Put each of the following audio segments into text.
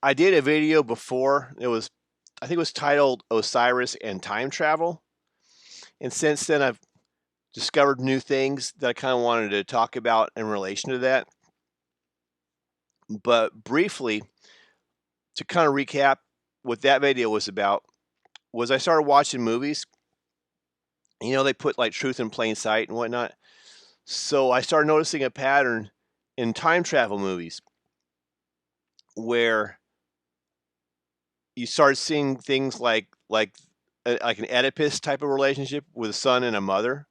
I did a video before. I think it was titled Osiris and Time Travel. And since then, I've discovered new things that I kind of wanted to talk about in relation to that. But briefly, to kind of recap what that video was about, was I started watching movies. They put like truth in plain sight and whatnot. So I started noticing a pattern in time travel movies where you start seeing things like an Oedipus type of relationship with a son and a mother.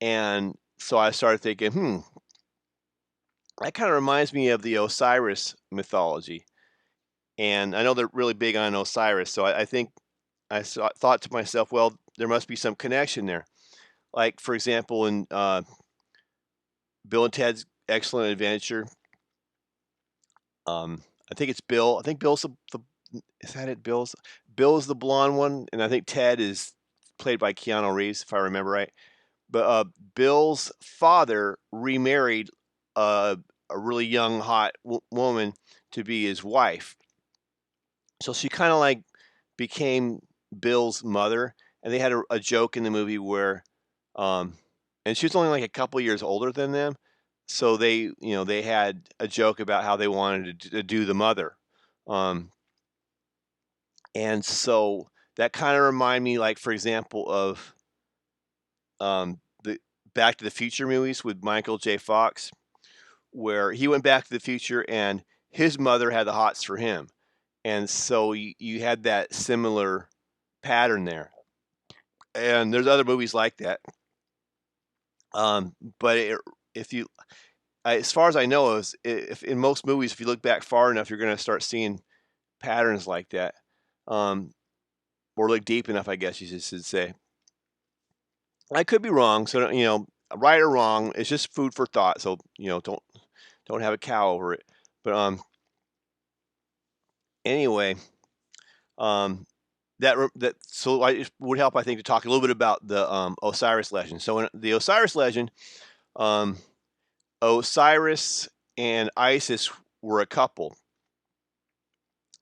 And so I started thinking, that kind of reminds me of the Osiris mythology. And I know they're really big on Osiris, so I think thought to myself, well, there must be some connection there. Like, for example, in Bill and Ted's Excellent Adventure, I think it's Bill. I think Bill's the is that it? Bill's the blonde one, and I think Ted is played by Keanu Reeves, if I remember right. But Bill's father remarried a really young, hot woman to be his wife. So she kind of like became Bill's mother, and they had a joke in the movie where, um, and she was only like a couple years older than them, so they had a joke about how they wanted to do the mother, um, and so that kind of reminded me, like for example, of the Back to the Future movies with Michael J. Fox, where he went back to the future and his mother had the hots for him, and so you had that similar pattern there. And there's other movies like that. But if you, as far as I know, if in most movies, if you look back far enough, you're going to start seeing patterns like that, um, or look deep enough, I guess you should say. I could be wrong, so right or wrong, it's just food for thought. So don't have a cow over it. But anyway, um, that so it would help, I think, to talk a little bit about the Osiris legend. So in the Osiris legend, um, Osiris and Isis were a couple,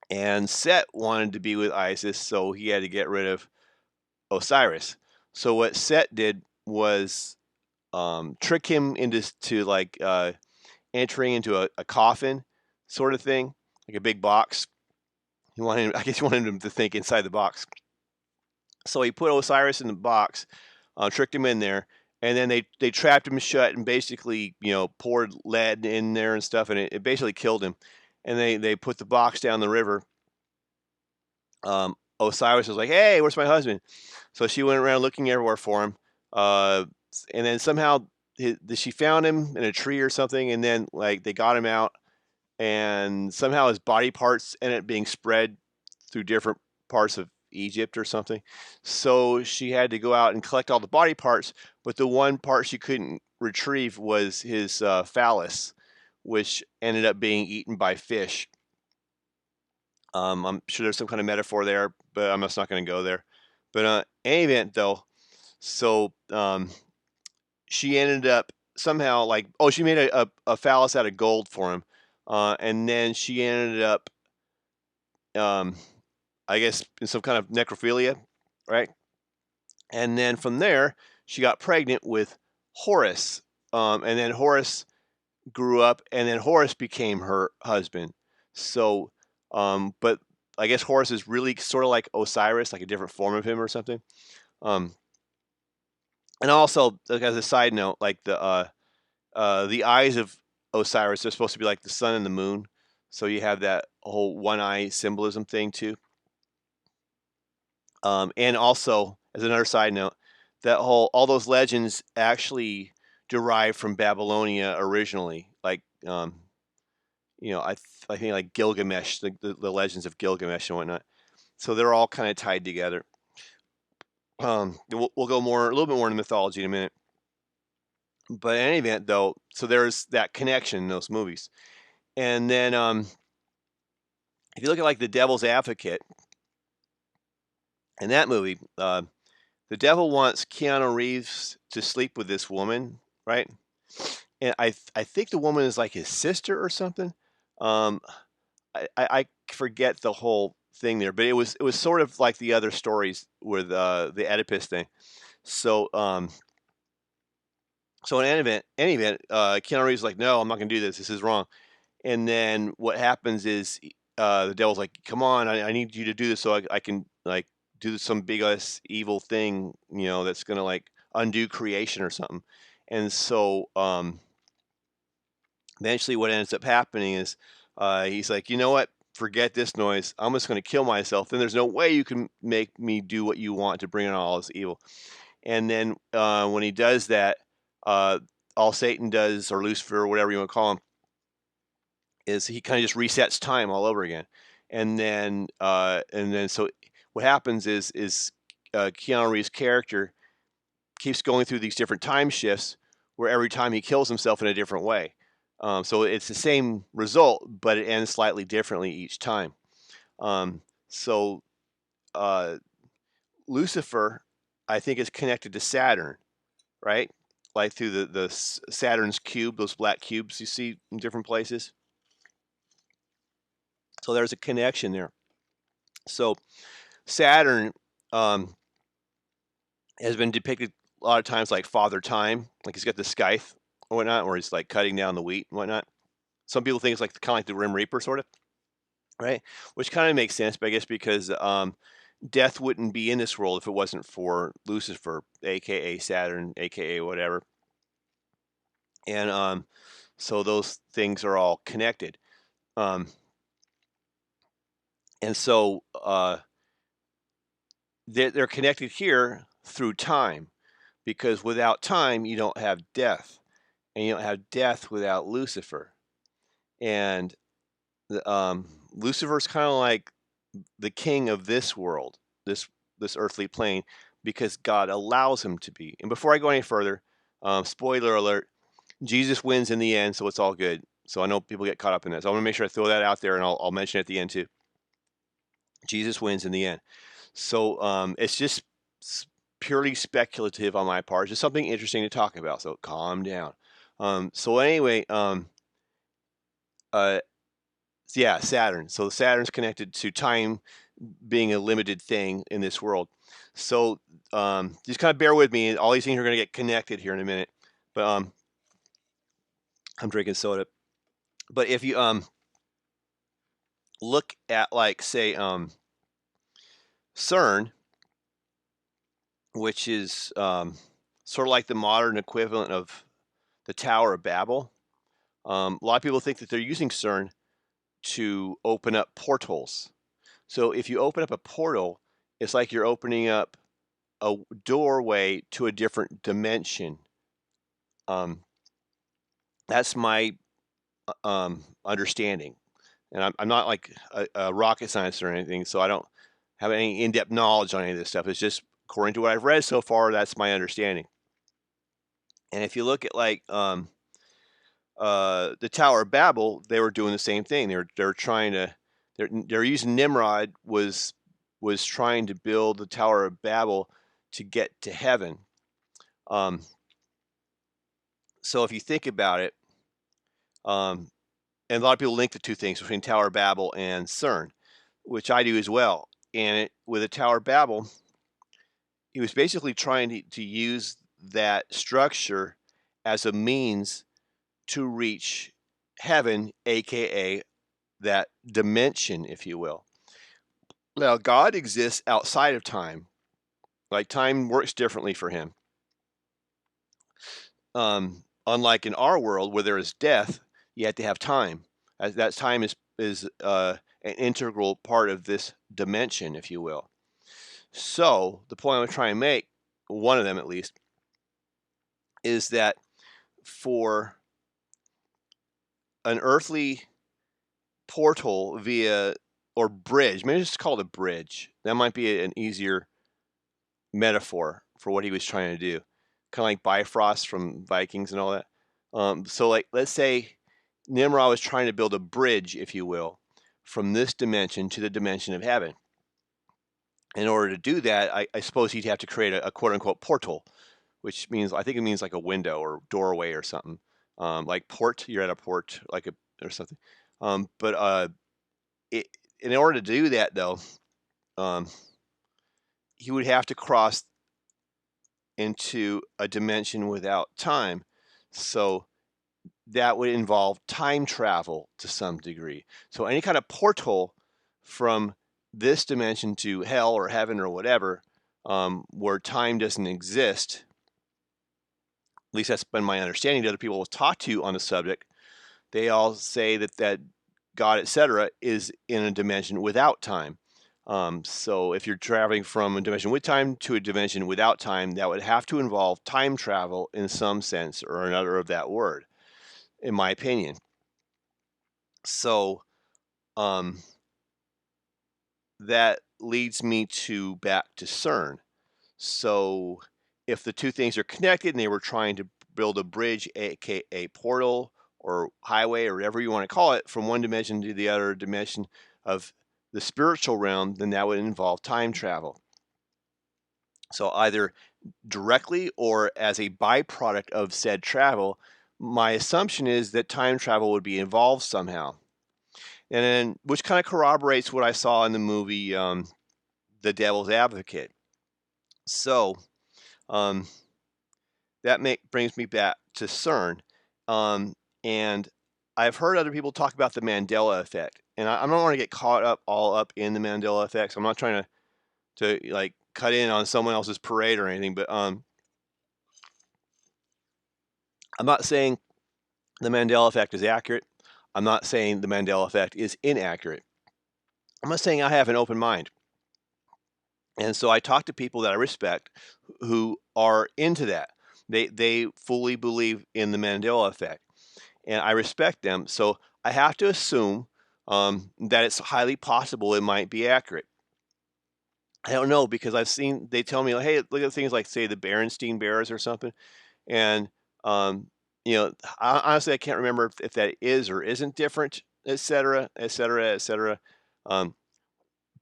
and Set wanted to be with Isis, so he had to get rid of Osiris. So what Set did was trick him into like entering into a coffin sort of thing, like a big box. I guess he wanted him to think inside the box. So he put Osiris in the box, tricked him in there, and then they trapped him shut and basically poured lead in there and stuff, and it basically killed him. And they put the box down the river. Osiris was like, "Hey, where's my husband?" So she went around looking everywhere for him, and then somehow she found him in a tree or something, and then like they got him out, and somehow his body parts ended up being spread through different parts of Egypt or something. So she had to go out and collect all the body parts, but the one part she couldn't retrieve was his phallus, which ended up being eaten by fish. I'm sure there's some kind of metaphor there, but I'm just not going to go there. But any event, though, so she ended up somehow like, oh, she made a phallus out of gold for him, and then she ended up, um, I guess, in some kind of necrophilia, right? And then from there, she got pregnant with Horus, and then Horus grew up, and then Horus became her husband. So, but I guess Horus is really sort of like Osiris, like a different form of him or something. Um, and also, like, as a side note, like the eyes of Osiris are supposed to be like the sun and the moon, so you have that whole one eye symbolism thing too. And also, as another side note, that whole all those legends actually derive from Babylonia originally. Like, I think like Gilgamesh, the legends of Gilgamesh and whatnot. So they're all kind of tied together. We'll go a little bit more into mythology in a minute. But in any event, though, so there's that connection in those movies. And then if you look at like The Devil's Advocate, in that movie, the devil wants Keanu Reeves to sleep with this woman, right? And I think the woman is like his sister or something. Um, I forget the whole thing there, but it was sort of like the other stories with the Oedipus thing. So so in any event, Keanu Reeves is like, no, I'm not gonna do this. This is wrong. And then what happens is the devil's like, come on, I need you to do this so I can like do some big ass evil thing, that's gonna like undo creation or something. And so eventually what ends up happening is he's like, you know what? Forget this noise. I'm just going to kill myself. Then there's no way you can make me do what you want to bring on all this evil. And then when he does that, uh, all Satan does, or Lucifer, or whatever you want to call him, is he kind of just resets time all over again. And then so what happens is Keanu Reeves' character keeps going through these different time shifts where every time he kills himself in a different way. So it's the same result, but it ends slightly differently each time. So Lucifer, I think, is connected to Saturn, right? Like through the Saturn's cube, those black cubes you see in different places. So there's a connection there. So Saturn has been depicted a lot of times like Father Time, like he's got the scythe or whatnot, where he's like cutting down the wheat and whatnot. Some people think it's like kind of like the Rim Reaper, sort of, right? Which kind of makes sense, but I guess because death wouldn't be in this world if it wasn't for Lucifer, aka Saturn, aka whatever. And so those things are all connected. Um, and so they're connected here through time, because without time, you don't have death, and you don't have death without Lucifer. And Lucifer's kind of like the king of this world, this earthly plane, because God allows him to be. And before I go any further, spoiler alert: Jesus wins in the end, so it's all good. So I know people get caught up in this. I want to make sure I throw that out there, and I'll mention it at the end too. Jesus wins in the end. So it's just purely speculative on my part. It's just something interesting to talk about. So calm down. So anyway, yeah, Saturn. So Saturn's connected to time being a limited thing in this world. So just kind of bear with me. All these things are going to get connected here in a minute. But I'm drinking soda. But if you look at, like, say, CERN, which is sort of like the modern equivalent of the Tower of Babel. A lot of people think that they're using CERN to open up portals. So if you open up a portal, it's like you're opening up a doorway to a different dimension. That's my understanding. And I'm not like a rocket scientist or anything, so I don't have any in-depth knowledge on any of this stuff. It's just according to what I've read so far, that's my understanding. And if you look at, like, the Tower of Babel, they were doing the same thing. They're trying to they're using Nimrod was trying to build the Tower of Babel to get to heaven. So if you think about it, and a lot of people link the two things between Tower of Babel and CERN, which I do as well. And with the Tower of Babel, he was basically trying to use that structure as a means to reach heaven, aka that dimension, if you will. Now, God exists outside of time. Like, time works differently for him. Unlike in our world where there is death, you have to have time. That time is an integral part of this dimension, if you will. So the point I'm trying to make, one of them at least, is that for an earthly portal via, or bridge, maybe just call it a bridge. That might be an easier metaphor for what he was trying to do. Kind of like Bifrost from Vikings and all that. So, like, let's say Nimrod was trying to build a bridge, if you will, from this dimension to the dimension of heaven. In order to do that, I suppose he'd have to create a quote-unquote portal, which means, I think it means like a window or doorway or something. Like port, you're at a port, like or something. But in order to do that, though, he would have to cross into a dimension without time. So that would involve time travel to some degree. So any kind of portal from this dimension to hell or heaven or whatever, where time doesn't exist, at least that's been my understanding. The other people I've talked to on the subject, they all say that God, etc., is in a dimension without time. So if you're traveling from a dimension with time to a dimension without time, that would have to involve time travel in some sense or another of that word, in my opinion. So that leads me back to CERN. So if the two things are connected and they were trying to build a bridge, aka portal or highway or whatever you want to call it, from one dimension to the other dimension of the spiritual realm, then that would involve time travel. So either directly or as a byproduct of said travel, my assumption is that time travel would be involved somehow. And then, which kind of corroborates what I saw in the movie The Devil's Advocate. So that brings me back to CERN. And I've heard other people talk about the Mandela effect. And I don't want to get caught all up in the Mandela effect. So I'm not trying to like cut in on someone else's parade or anything, but I'm not saying the Mandela effect is accurate. I'm not saying the Mandela effect is inaccurate. I'm not saying I have an open mind. And so I talk to people that I respect who are into that. They fully believe in the Mandela effect, and I respect them. So I have to assume that it's highly possible it might be accurate. I don't know because they tell me, hey, look at things like, say, the Berenstain Bears or something, and honestly, I can't remember if that is or isn't different, et cetera, et cetera, et cetera.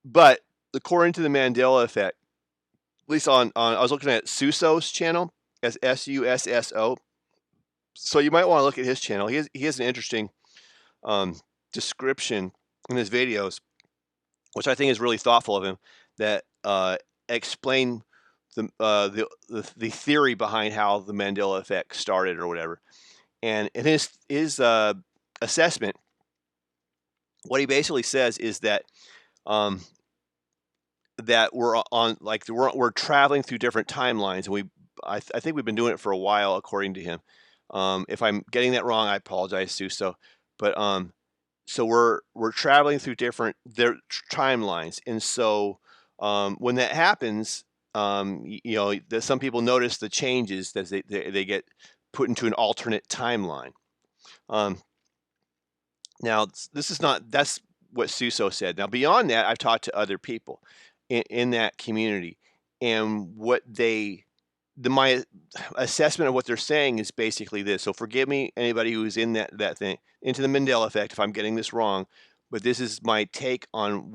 But according to the Mandela effect, at least on I was looking at Susso's channel, as Susso. So you might want to look at his channel. He has an interesting description in his videos, which I think is really thoughtful of him, that explain the theory behind how the Mandela effect started or whatever. And in his assessment, what he basically says is that that we're traveling through different timelines, and I think we've been doing it for a while, according to him. If I'm getting that wrong, I apologize, Suso. But so we're traveling through different timelines, and so when that happens, some people notice the changes that they get put into an alternate timeline. Now, that's what Suso said. Now, beyond that, I've talked to other people in that community, and my assessment of what they're saying is basically this. So forgive me, anybody who's in that thing, into the Mandela effect, if I'm getting this wrong, but this is my take on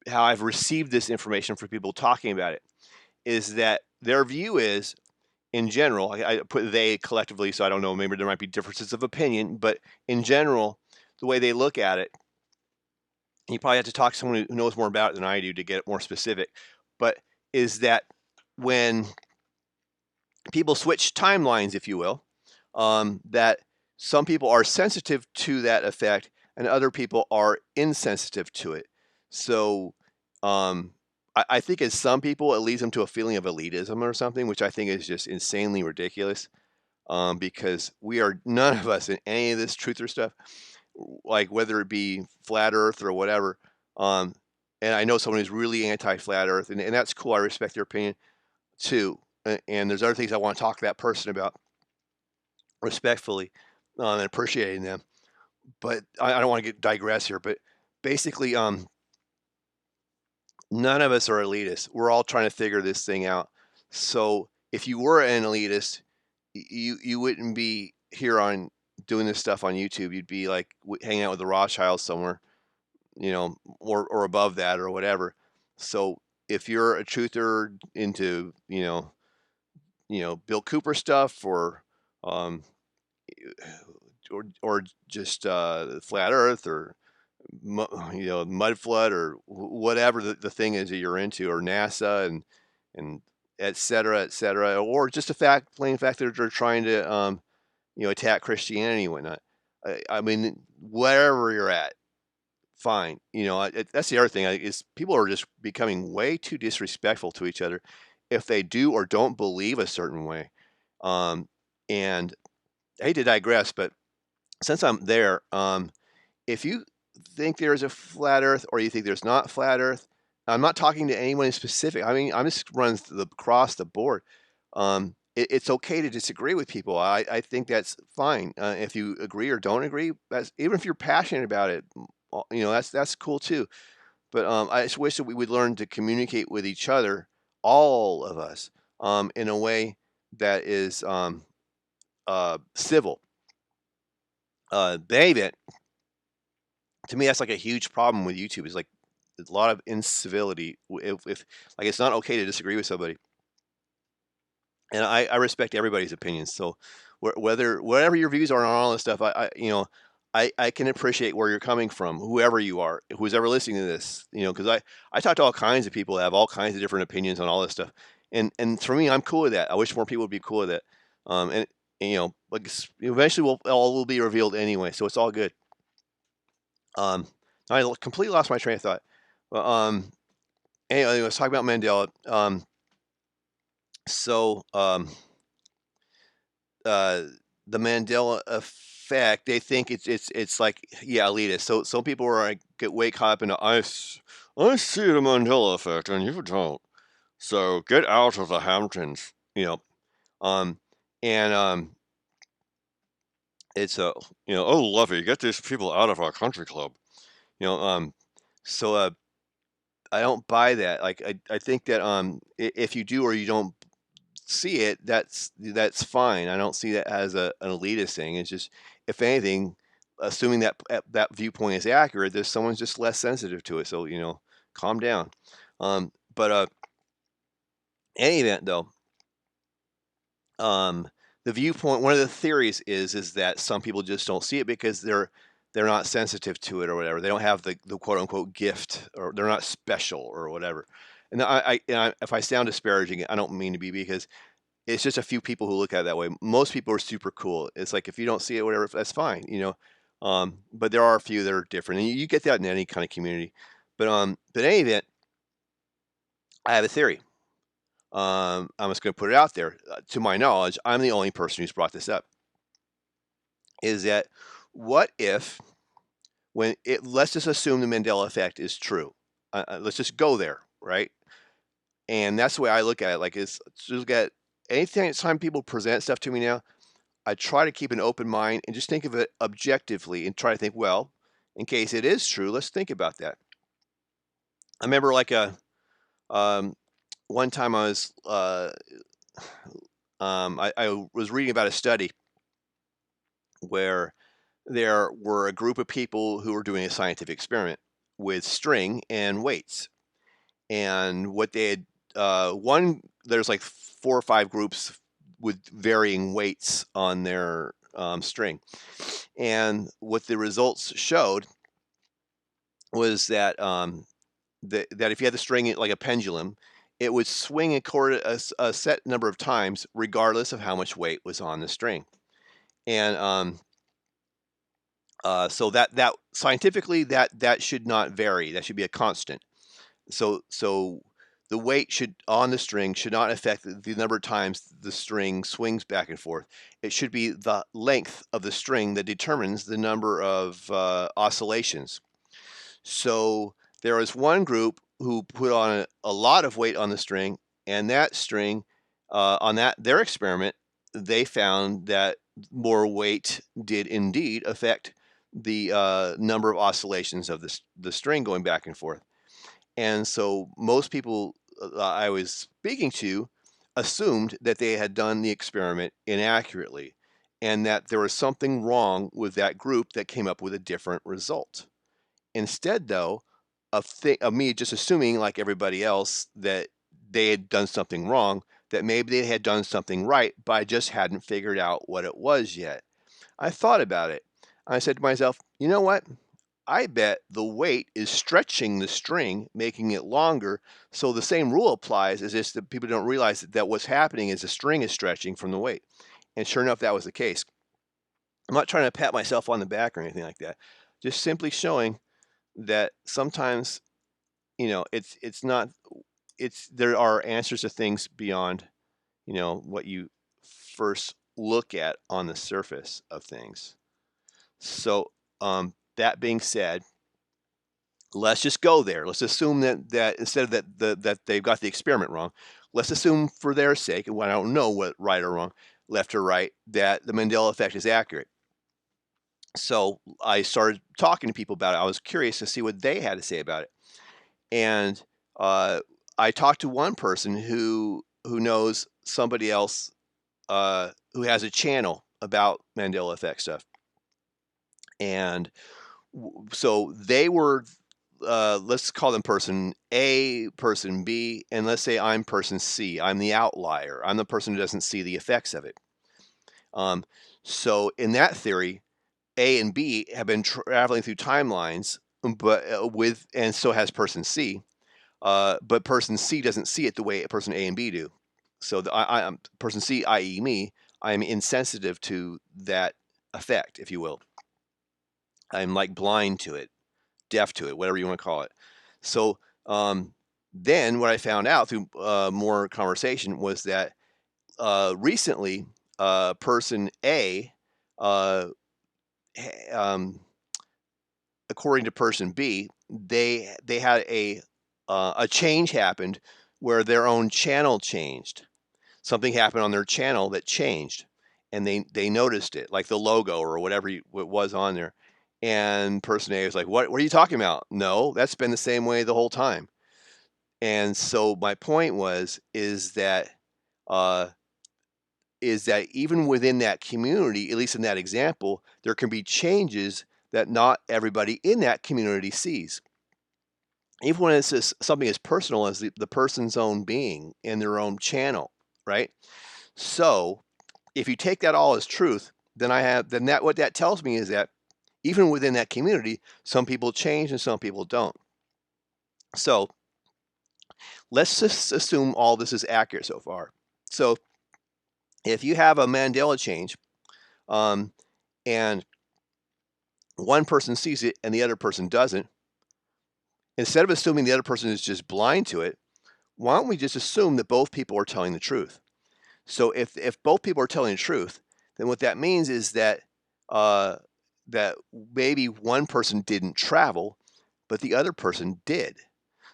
how I've received this information from people talking about it, is that their view is, in general, I put they collectively, so I don't know, maybe there might be differences of opinion, but in general, the way they look at it, you probably have to talk to someone who knows more about it than I do to get it more specific, but is that when people switch timelines, if you will, that some people are sensitive to that effect and other people are insensitive to it. So I think as some people, it leads them to a feeling of elitism or something, which I think is just insanely ridiculous. Because none of us in any of this truther stuff, like whether it be flat Earth or whatever. And I know someone who's really anti-flat Earth, and that's cool. I respect their opinion too. And there's other things I want to talk to that person about respectfully and appreciating them. But I don't want to digress here. But basically, none of us are elitists. We're all trying to figure this thing out. So if you were an elitist, you wouldn't be here on doing this stuff on YouTube. You'd be like hanging out with the Rothschilds somewhere, or above that or whatever. So if you're a truther into Bill Cooper stuff or just flat Earth or mud flood or whatever the thing is that you're into, or NASA and et cetera, or just the plain fact that they're trying to attack Christianity and whatnot. I mean, wherever you're at, fine. That's the other thing is people are just becoming way too disrespectful to each other if they do or don't believe a certain way. And I hate to digress, but since I'm there, if you think there's a flat Earth or you think there's not flat Earth, I'm not talking to anyone in specific. I mean, I'm just running across the board. It's okay to disagree with people. I think that's fine. If you agree or don't agree, even if you're passionate about it, that's cool too. But I just wish that we would learn to communicate with each other, all of us, in a way that is civil. David, to me, that's like a huge problem with YouTube. Is like a lot of incivility. If like it's not okay to disagree with somebody, and I respect everybody's opinions. So whatever your views are on all this stuff, I can appreciate where you're coming from, whoever you are, who's ever listening to this, because I talk to all kinds of people that have all kinds of different opinions on all this stuff, and for me, I'm cool with that. I wish more people would be cool with it, like eventually all will be revealed anyway, so it's all good. I completely lost my train of thought. But anyway, let's talk about Mandela. So the Mandela effect, they think it's like elitist. So some people are like, get way caught up in I see the Mandela effect and you don't. So get out of the Hamptons, and it's oh Lovey, get these people out of our country club, so I don't buy that. Like I think that if you do or you don't see it, that's fine. I don't see that as an elitist thing. It's just, if anything, assuming that that viewpoint is accurate, there's someone's just less sensitive to it. So calm down. But any event though, the viewpoint, one of the theories is that some people just don't see it because they're not sensitive to it or whatever. They don't have the quote unquote gift, or they're not special or whatever. And if I sound disparaging, I don't mean to be, because it's just a few people who look at it that way. Most people are super cool. It's like, if you don't see it, whatever, that's fine, but there are a few that are different, and you get that in any kind of community. But in any event, I have a theory. I'm just going to put it out there. To my knowledge, I'm the only person who's brought this up. Is that, what if, let's just assume the Mandela effect is true. Let's just go there, right? And that's the way I look at it. Like, just look at anytime people present stuff to me now, I try to keep an open mind and just think of it objectively and try to think, well, in case it is true, let's think about that. I remember one time I was I was reading about a study where there were a group of people who were doing a scientific experiment with string and weights, and what they had there's like 4 or 5 groups with varying weights on their string, and what the results showed was that that if you had the string like a pendulum, it would swing a set number of times regardless of how much weight was on the string. And so that scientifically that should not vary. That should be a constant. So the weight on the string should not affect the number of times the string swings back and forth. It should be the length of the string that determines the number of oscillations. So there was one group who put on a lot of weight on the string, and that string, on their experiment, they found that more weight did indeed affect the number of oscillations of the string going back and forth. And so most people I was speaking to assumed that they had done the experiment inaccurately, and that there was something wrong with that group that came up with a different result. Instead, though, of me just assuming, like everybody else, that they had done something wrong, that maybe they had done something right, but I just hadn't figured out what it was yet. I thought about it. I said to myself, you know what? I bet the weight is stretching the string, making it longer. So the same rule applies, is just that people don't realize that what's happening is the string is stretching from the weight. And sure enough, that was the case. I'm not trying to pat myself on the back or anything like that. Just simply showing that sometimes, there are answers to things beyond, what you first look at on the surface of things. So, that being said, let's just go there. Let's assume that instead of that they've got the experiment wrong, let's assume for their sake, and I don't know what right or wrong, left or right, that the Mandela effect is accurate. So I started talking to people about it. I was curious to see what they had to say about it. And I talked to one person who knows somebody else who has a channel about Mandela effect stuff. And so they were, let's call them person A, person B, and let's say I'm person C. I'm the outlier. I'm the person who doesn't see the effects of it. So in that theory, A and B have been traveling through timelines, but and so has person C. But person C doesn't see it the way person A and B do. So person C, i.e. me, I am insensitive to that effect, if you will. I'm like blind to it, deaf to it, whatever you want to call it. So then what I found out through more conversation was that recently person A, according to person B, they had a change happened where their own channel changed. Something happened on their channel that changed, and they noticed it, like the logo or whatever it was on there. And person A was like, what are you talking about? No, that's been the same way the whole time. And so my point is that even within that community, at least in that example, there can be changes that not everybody in that community sees. Even when it's something as personal as the person's own being in their own channel, right? So if you take that all as truth, then what that tells me is that even within that community, some people change and some people don't. So let's just assume all this is accurate so far. So if you have a Mandela change, and one person sees it and the other person doesn't, instead of assuming the other person is just blind to it, why don't we just assume that both people are telling the truth? So if both people are telling the truth, then what that means is that that maybe one person didn't travel, but the other person did.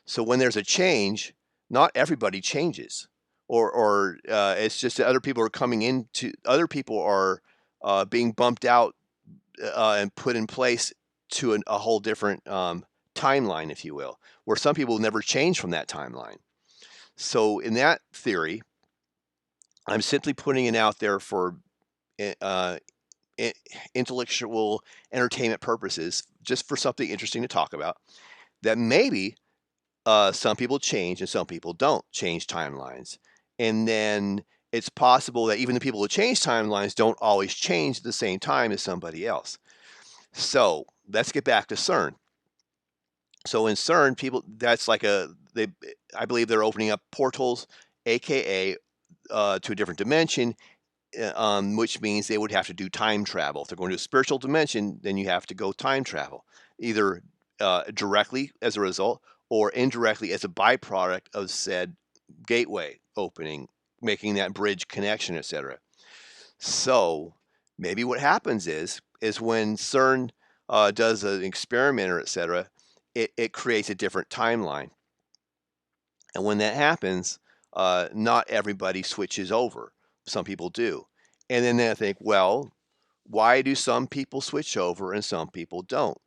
So when there's a change, not everybody changes, or it's just that other people are being bumped out and put in place to a whole different timeline, if you will, where some people never change from that timeline. So in that theory, I'm simply putting it out there for intellectual entertainment purposes, just for something interesting to talk about, that maybe some people change and some people don't change timelines. And then it's possible that even the people who change timelines don't always change at the same time as somebody else. So let's get back to CERN. So in CERN, I believe they're opening up portals, aka to a different dimension, which means they would have to do time travel. If they're going to a spiritual dimension, then you have to go time travel, either directly as a result or indirectly as a byproduct of said gateway opening, making that bridge connection, etc. So maybe what happens is when CERN does an experiment or etc., it creates a different timeline. And when that happens, not everybody switches over. Some people do. And then I think, well, why do some people switch over and some people don't?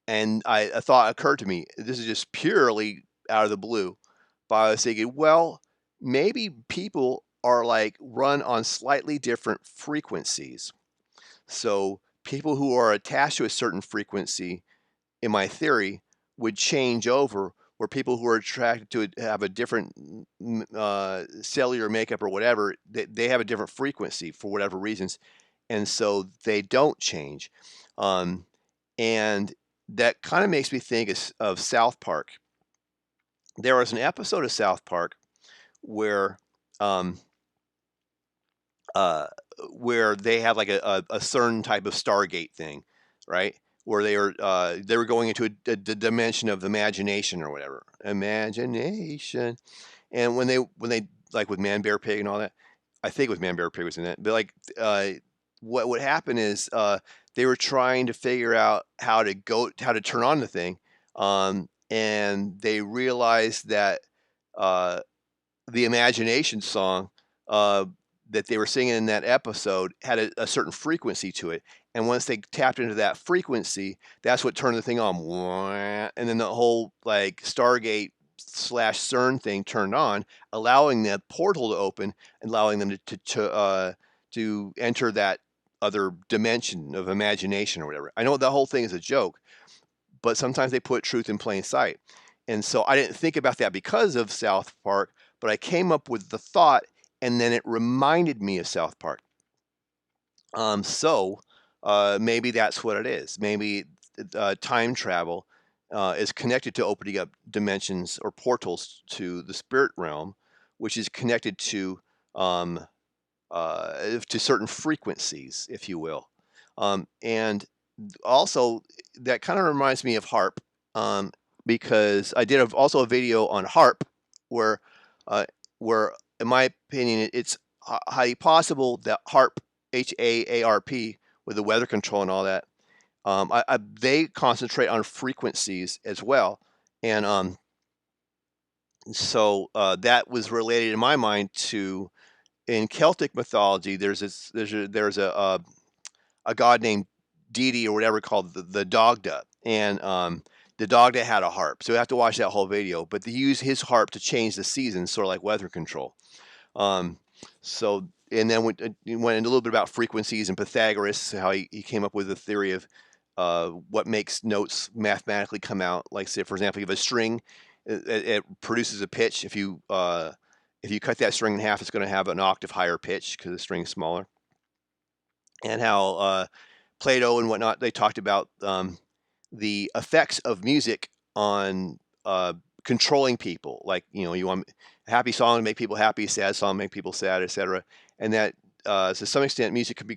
And a thought occurred to me. This is just purely out of the blue. But I was thinking, well, maybe people are like run on slightly different frequencies. So people who are attached to a certain frequency, in my theory, would change over, where people who are attracted to it have a different cellular makeup or whatever, they have a different frequency for whatever reasons, and so they don't change. And that kind of makes me think of South Park. There was an episode of South Park where um, uh, where they had like a certain type of Stargate thing, right? Where they were going into a dimension of imagination or whatever, imagination. And when they like with Man Bear Pig and all that, I think it was Man Bear Pig was in that. But like what would happen is they were trying to figure out how to turn on the thing, and they realized that uh, the imagination song uh, that they were singing in that episode had a certain frequency to it. And once they tapped into that frequency, that's what turned the thing on. And then the whole like Stargate slash CERN thing turned on, allowing the portal to open and allowing them to enter that other dimension of imagination or whatever. I know the whole thing is a joke, but sometimes they put truth in plain sight. And so I didn't think about that because of South Park, but I came up with the thought, and then it reminded me of South Park. So maybe that's what it is. Maybe time travel is connected to opening up dimensions or portals to the spirit realm, which is connected um, to certain frequencies, if you will. And also, that kind of reminds me of harp, um, because I did also a video on harp where, uh, where in my opinion, it's highly possible that harp, HAARP, with the weather control and all that, they concentrate on frequencies as well. And so that was related in my mind to in Celtic mythology. There's a god named deity or whatever called the Daghda, and the Daghda had a harp. So you have to watch that whole video. But they use his harp to change the seasons, sort of like weather control. Um, so and then we went into a little bit about frequencies and Pythagoras, how he came up with a theory of what makes notes mathematically come out. Like, say, for example, you have a string, it produces a pitch. If you cut that string in half, it's going to have an octave higher pitch because the string's smaller. And how Plato and whatnot, they talked about the effects of music on controlling people. Like, you want a happy song to make people happy, sad song to make people sad, etc. And that to some extent, music can be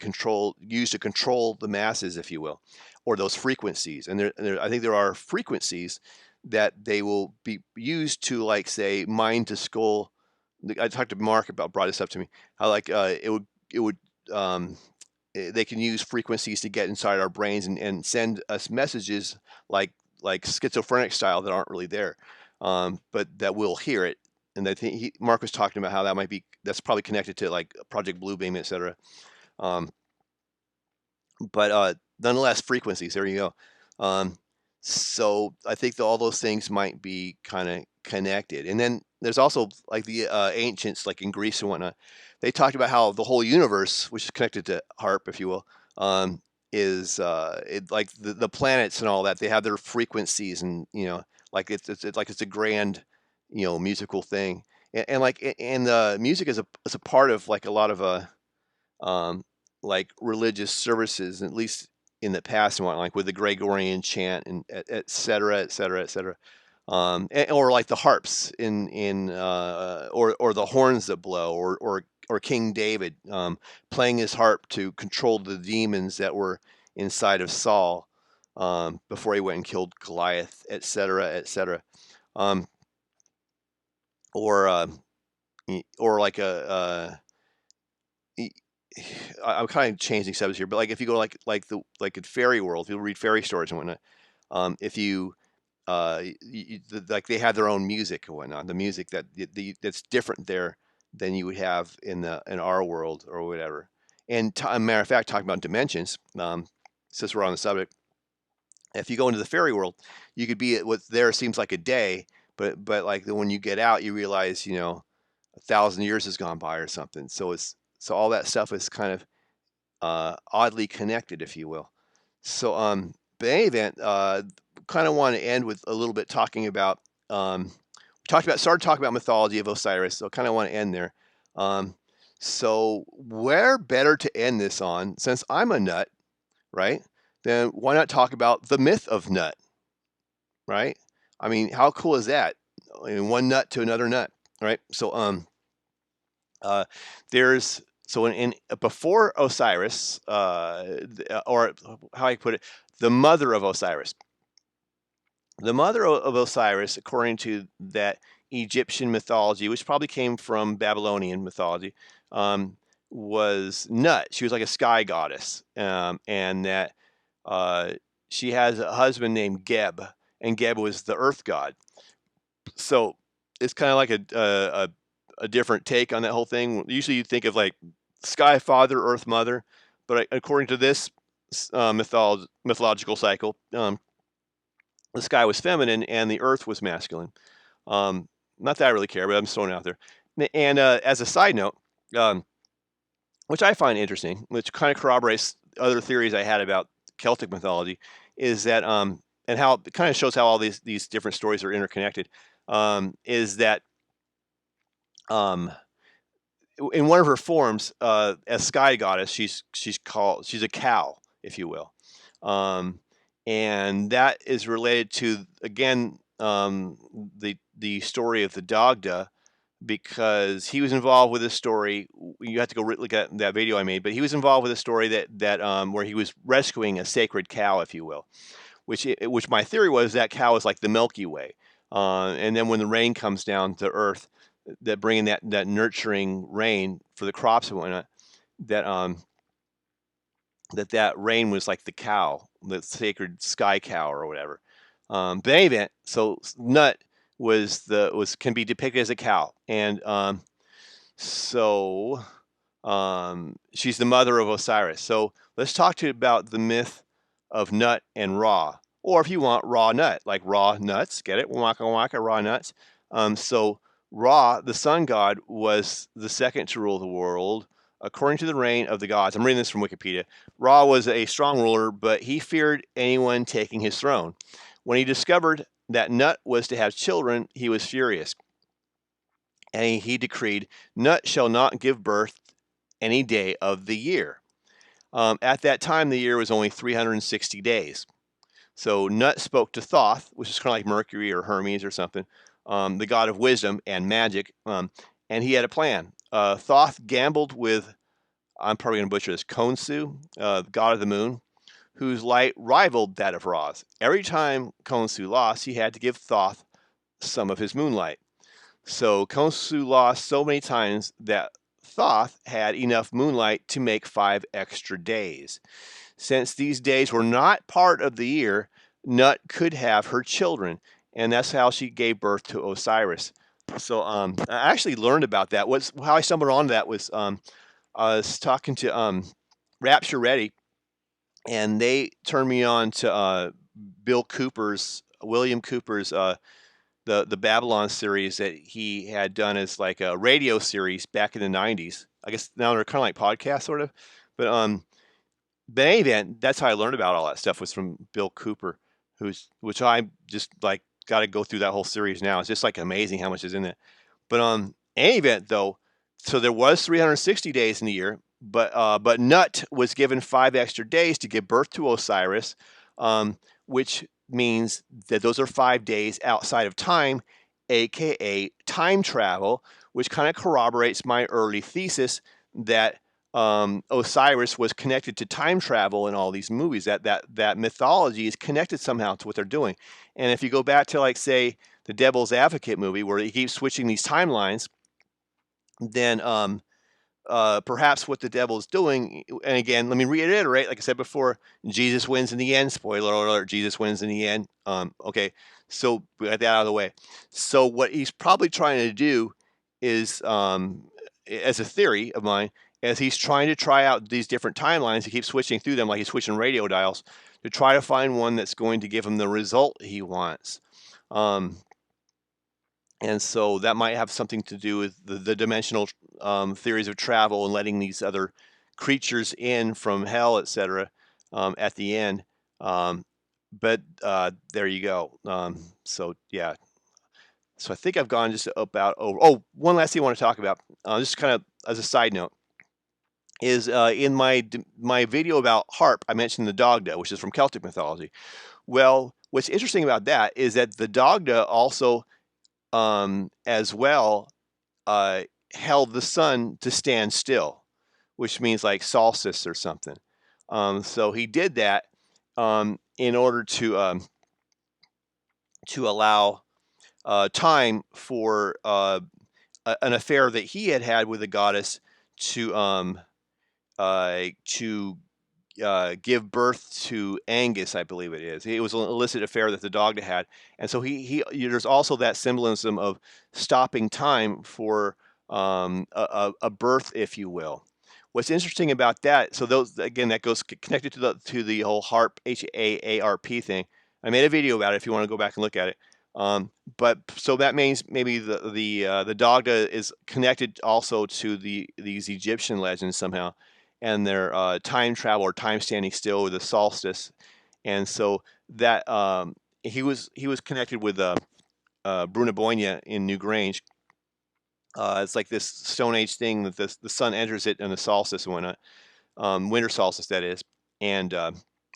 used to control the masses, if you will, or those frequencies. And I think there are frequencies that they will be used to, like, say, mind to skull. I talked to Mark brought this up to me. How like it would they can use frequencies to get inside our brains and send us messages like schizophrenic style that aren't really there, but that we'll hear it. And I think Mark was talking about how that's probably connected to like Project Bluebeam, etc. Um, but nonetheless, frequencies. There you go. So I think that all those things might be kind of connected. And then there's also like the ancients, like in Greece and whatnot. They talked about how the whole universe, which is connected to harp, if you will, is like the planets and all that. They have their frequencies, and like it's a grand, musical thing. And like and the music is a part of like a lot of um, like religious services, at least in the past and whatnot, like with the Gregorian chant and et cetera, et cetera, et cetera. Or like the harps or the horns that blow, or King David playing his harp to control the demons that were inside of Saul before he went and killed Goliath, et cetera, et cetera. Um, or or like I'm kind of changing subjects here, but like if you go like in fairy world, people read fairy stories and whatnot. If you like they have their own music and whatnot, the music that's different there than you would have in our world or whatever. And a matter of fact, talking about dimensions, since we're on the subject, if you go into the fairy world, you could be at what there seems like a day, but like when you get out, you realize 1,000 years has gone by or something. So all that stuff is kind of oddly connected, if you will. So, but in any event, kind of want to end with a little bit talking about started talking about mythology of Osiris. So, kind of want to end there. Um, so, where better to end this on, since I'm a nut, right? then why not talk about the myth of Nut, right? I mean, how cool is that? One nut to another nut, right? So there's so in before Osiris, or how I put it, the mother of Osiris. The mother of Osiris, according to that Egyptian mythology, which probably came from Babylonian mythology, was Nut. She was like a sky goddess, and that she has a husband named Geb, and Geb was the earth god. So it's kind of like a different take on that whole thing. Usually you think of like sky father, earth mother, but according to this mythological cycle, the sky was feminine and the earth was masculine. Not that I really care, but I'm just throwing it out there. And as a side note, which I find interesting, which kind of corroborates other theories I had about Celtic mythology, is that and how it kind of shows how all these different stories are interconnected. Is that in one of her forms, as sky goddess, she's a cow, if you will, and that is related to again the story of the Daghda, because he was involved with a story. You have to go look at that video I made, but he was involved with a story that where he was rescuing a sacred cow, if you will, which my theory was that cow is like the Milky Way, and then when the rain comes down to Earth, that bringing that nurturing rain for the crops and whatnot, that that rain was like the cow, the sacred sky cow or whatever. But in any event, so Nut can be depicted as a cow, and so she's the mother of Osiris. So let's talk to you about the myth of Nut and Ra, or if you want, raw nut, like raw nuts. Get it? Waka waka, raw nuts. So Ra, the sun god, was the second to rule the world according to the reign of the gods. I'm reading this from Wikipedia. Ra was a strong ruler, but he feared anyone taking his throne. When he discovered that Nut was to have children, he was furious, and he decreed, Nut shall not give birth any day of the year. At that time, the year was only 360 days. So Nut spoke to Thoth, which is kind of like Mercury or Hermes or something, the god of wisdom and magic, and he had a plan. Thoth gambled with, I'm probably going to butcher this, Khonsu, the god of the moon, whose light rivaled that of Ra's. Every time Khonsu lost, he had to give Thoth some of his moonlight. So Khonsu lost so many times that Thoth had enough moonlight to make 5 extra days. Since these days were not part of the year, Nut could have her children, and that's how she gave birth to Osiris. So I actually learned about that. How I stumbled on that was I was talking to Rapture Ready, and they turned me on to William Cooper's the Babylon series that he had done as like a radio series back in the 90s. I guess now they're kind of like podcasts, sort of. But in any event, that's how I learned about all that stuff, was from Bill Cooper, which I just like got to go through that whole series now. It's just like amazing how much is in it. But in any event, though, so there was 360 days in the year, but Nut was given 5 extra days to give birth to Osiris, which means that those are 5 days outside of time, aka time travel, which kind of corroborates my early thesis that Osiris was connected to time travel in all these movies. That mythology is connected somehow to what they're doing. And if you go back to, like, say, the Devil's Advocate movie, where he keeps switching these timelines, then perhaps what the devil is doing, and again, let me reiterate, like I said before, Jesus wins in the end. Spoiler alert, Jesus wins in the end. Okay, so we got that out of the way. So what he's probably trying to do is, as a theory of mine, as he's trying to try out these different timelines, he keeps switching through them like he's switching radio dials to try to find one that's going to give him the result he wants. And so that might have something to do with the dimensional theories of travel and letting these other creatures in from hell, etc., at the end. But there you go. So yeah. So I think I've gone just about over. Oh, one last thing I want to talk about, just kind of as a side note. is in my video about harp, I mentioned the Daghda, which is from Celtic mythology. Well, what's interesting about that is that the Daghda also, as well, uh, held the sun to stand still, which means like solstice or something. So he did that in order to allow time for an affair that he had had with the goddess to to give birth to Angus, I believe it is. It was an illicit affair that the Daghda had, and so there's also that symbolism of stopping time for a birth, if you will. What's interesting about that? So those again, that goes connected to the whole harp HAARP thing. I made a video about it if you want to go back and look at it. But so that means maybe the Daghda is connected also to these Egyptian legends somehow, and their time travel or time standing still with the solstice, and so that he was connected with Bruna Boann in Newgrange. It's like this Stone Age thing that the sun enters it in the solstice and whatnot, winter solstice that is, and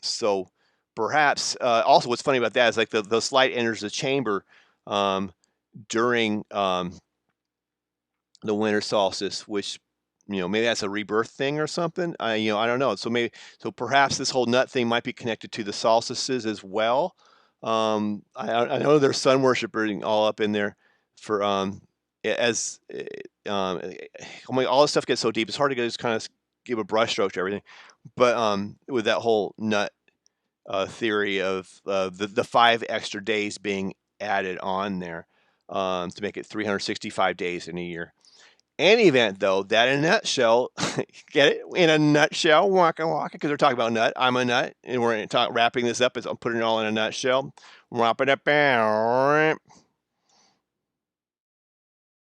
so perhaps also what's funny about that is like the light enters the chamber during the winter solstice, which maybe that's a rebirth thing or something. I don't know. So perhaps this whole nut thing might be connected to the solstices as well. I know there's sun worshipers all up in there for as I mean, all this stuff gets so deep. It's hard to just kind of give a brushstroke to everything. But with that whole nut theory of the 5 extra days being added on there to make it 365 days in a year. Any event, though, that in a nutshell, get it? In a nutshell, waka waka, because we're talking about nut. I'm a nut, and we're wrapping this up as I'm putting it all in a nutshell. Wrap it up.